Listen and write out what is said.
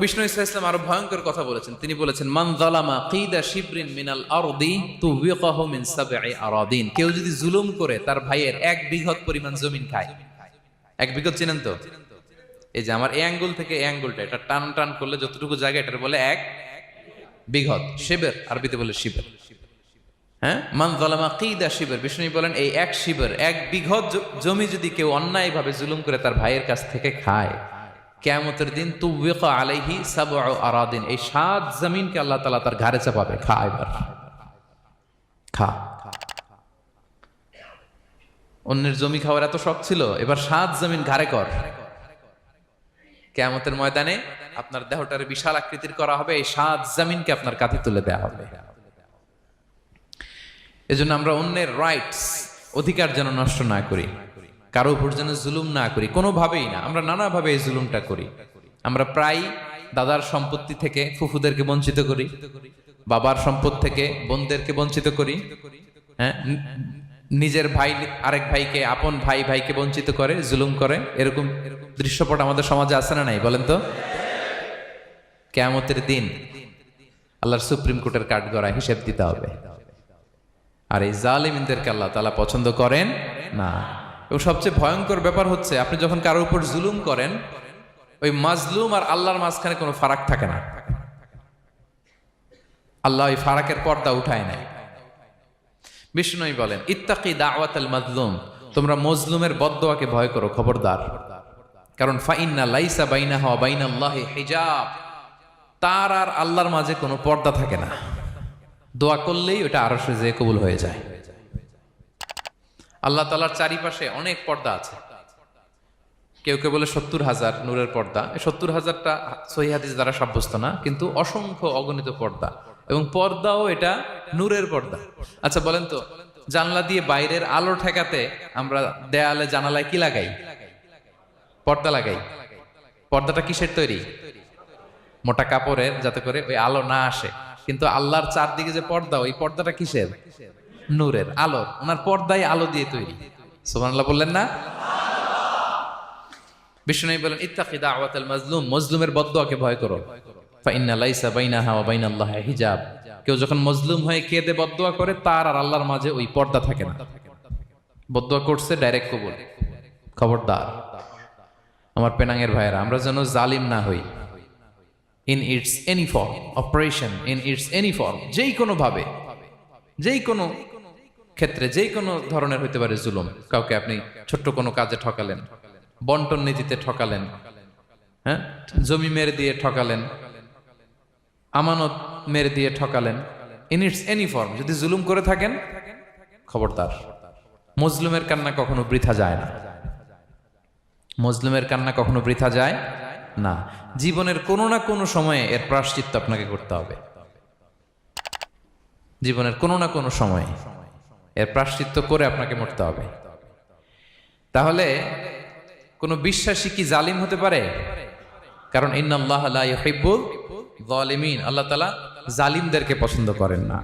বিষ্ণু ইসলাম আরো ভয়ঙ্কর কথা বলেছেন। তিনি বলেছেন, মান যালামা কিদা শিবরিন মিনাল আরদি তুবিকাহু মিন সাবঈ আরাদিন। কেউ যদি জুলুম করে তার ভাইয়ের 1 বিঘত পরিমাণ জমিন খায়। 1 বিঘত চিনেন তো? এই যে আমার এই আঙ্গুল থেকে এই আঙ্গুলটা, এটা টান টান করলে যতটুকু জায়গা, এটার বলে 1 বিঘত। শিবের আরবিতে বলে শিবের। হ্যাঁ, মান যালামা কিদা শিবর। বিষ্ণু বলেন, এই 1 শিবর, 1 বিঘত জমি যদি কেউ অন্যায়ভাবে জুলুম করে তার ভাইয়ের কাছ থেকে খায়, কিয়ামতের দিন তুবিকা আলাইহি সাবউ আরাদিন, এই 7 জমিনকে আল্লাহ তাআলা তার ঘাড়ে চাপাবে। খা এবার, খা। অন্যের জমি খাওয়ার এত শখ ছিল, এবার 7 জমিন ঘাড়ে কর। কিয়ামতের ময়দানে আপনার দেহটারে বিশাল আকৃতির করা হবে, এই 7 জমিনকে আপনার কাঁধে তুলে দেওয়া হবে। এজন্য আমরা অন্যের রাইটস, অধিকার যেন নষ্ট না করি, কারো উপর যেন জুলুম না করি, কোনোভাবেই না। আমরা নানাভাবে এই জুলুমটা করি। আমরা প্রায় দাদার সম্পত্তি থেকে ফুফুদেরকে বঞ্চিত করি, বাবার সম্পদ থেকে বোনদেরকে বঞ্চিত করি। হ্যাঁ, নিজের ভাই আরেক ভাইকে, আপন ভাই ভাইকে বঞ্চিত করে, জুলুম করে। এরকম দৃশ্যপট আমাদের সমাজে আছে না নাই বলেন তো? কিয়ামতের দিন আল্লাহর সুপ্রিম কোর্টের কাঠগড়ায় হিসেব দিতে হবে। আর এই জালিমদেরকে আল্লাহ তাআলা পছন্দ করেন না। এবং সবচেয়ে ভয়ঙ্কর ব্যাপার হচ্ছে, আপনি যখন কারোর উপর জুলুম করেন, ওই মাজলুম আর আল্লাহর মাঝখানে কোনো ফারাক থাকে না। আল্লাহ ওই ফারাকের পর্দা উঠায় নাই। বিষ্ণু বলেন, ইত্তাকি দাওয়াতাল মাজলুম, তোমরা মজলুমের বদদোয়াকে ভয় করো, খবরদার। কারণ ফাইন্না লাইসা বাইনাহা ওয়া বাইনাল্লাহি হিজাব, তার আর আল্লাহর মাঝে কোনো পর্দা থাকে না। দোয়া করলেই ওটা আরশে যেয়ে কবুল হয়ে যায়। আল্লাহ তাআলার চারিপাশে অনেক পর্দা আছে। কেউ কেউ বলে 70,000 নূরের পর্দা। 70,000টা সহিহ হাদিস দ্বারা সাব্যস্ত না, কিন্তু অসংখ্য অগণিত পর্দা, এবং পর্দাও এটা নূরের পর্দা। আচ্ছা বলেন তো, জানলা দিয়ে বাইরের আলো ঠেকাতে আমরা দেয়ালে জানালায় কি লাগাই? পর্দা লাগাই। পর্দাটা কিসের তৈরি? মোটা কাপড়ের, যাতে করে ওই আলো না আসে। কিন্তু আল্লাহর চারদিকে যে পর্দা, ওই পর্দাটা কিসের? নূরের, আলোর। ওনার পর্দায় আলো দিয়ে তৈরি। সুবহানাল্লাহ বললেন না? বিষ্ণু বলেন, ইত্তাকি দাওয়াতাল মাজলুম, মজলুমের বদদোয়াকে ভয় করো। ফাইন্না লাইসা বাইনাহা ওয়া বাইনাল্লাহি হিজাব, কেউ যখন মজলুম হয়ে কেঁদে বদদোয়া করে, তার আর আল্লাহর মাঝে ওই পর্দা থাকে না। বদদোয়া করছে, ডাইরেক্ট কবুল। খবরদার আমার পেনাঙ্গের ভাইয়েরা, আমরা যেন জালিম না হই। In it's any form, operation in it's any form, যেই কোনো ভাবে, যেই কোনো ক্ষেত্রে, যেই কোনো ধরনের হইতে পারে জুলুম। কাউকে আপনি ছোট্ট কোনো কাজে ঠকালেন, বন্টন নীতিতে ঠকালেন, হ্যাঁ, জমি মেরে দিয়ে ঠকালেন, আমানত মেরে দিয়ে ঠকালেন, ইন ইটস এনি ফর্ম যদি জুলুম করে থাকেন, খবরদার। মজলুমের কান্না কখনো বৃথা যায় না। মজলুমের কান্না কখনো বৃথা যায় না। জীবনের কোনো না কোনো সময়ে এর প্রায়শ্চিত্ত আপনাকে করতে হবে। জীবনের কোনো না কোনো সময়ে এর প্রায়শ্চিত্ত করে আপনাকে মরতে হবে। তাহলে কোন বিশ্বাসী কি জালিম হতে পারে? কারণ ইন্নাল্লাহা লা ইউহিব্বুল যালিমিন, আল্লাহ তাআলা জালিমদেরকে পছন্দ করেন না।